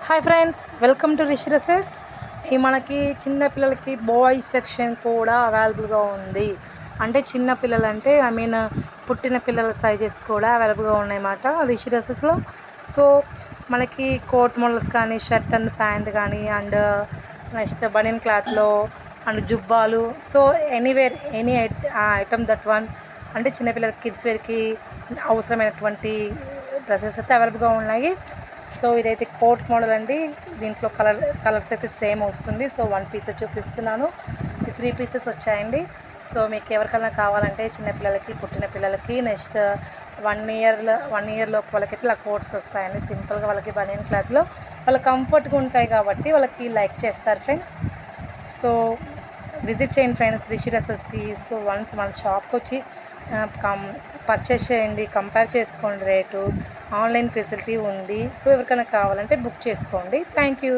Hi friends, welcome to Rishi dresses. ఈ మనకి చిన్న పిల్లలకి బాయ్స్ సెక్షన్ కూడా అవైలబుల్గా ఉంది. అంటే చిన్న పిల్లలు అంటే పుట్టిన పిల్లల సైజెస్ కూడా అవైలబుల్గా ఉన్నాయన్నమాట రిషి డ్రెస్సెస్లో. సో మనకి కోట్ మోడల్స్ కానీ, షర్ట్ అండ్ ప్యాంట్ కానీ, అండ్ నెక్స్ట్ బనియన్ క్లాత్లో అండ్ జుబ్బాలు. So anywhere any item that one అంటే చిన్నపిల్లలకి కిడ్స్ వేర్కి అవసరమైనటువంటి డ్రెస్సెస్ అయితే అవైలబుల్గా ఉన్నాయి. సో ఇదైతే కోట్ మోడల్ అండి. దీంట్లో కలర్స్ అయితే సేమ్ వస్తుంది. సో 1 పీస్ చూపిస్తున్నాను. 3 పీసెస్ వచ్చాయండి. సో మీకు ఎవరికైనా కావాలంటే చిన్నపిల్లలకి, పుట్టిన పిల్లలకి, నెక్స్ట్ 1 ఇయర్ లోపు వాళ్ళకైతే ఇలా కోట్స్ వస్తాయండి. సింపుల్గా వాళ్ళకి బనియన్ క్లాత్లో వాళ్ళు కంఫర్ట్గా ఉంటాయి కాబట్టి వాళ్ళకి లైక్ చేస్తారు ఫ్రెండ్స్. సో విజిట్ చేయండి ఫ్రెండ్స్ రిషి డ్రెస్సెస్కి. సో వన్స్ మన షాప్కి వచ్చి పర్చేస్ చేయండి, కంపేర్ చేసుకోండి రేటు. ఆన్లైన్ ఫెసిలిటీ ఉంది. సో ఎవరికైనా కావాలంటే బుక్ చేసుకోండి. Thank you.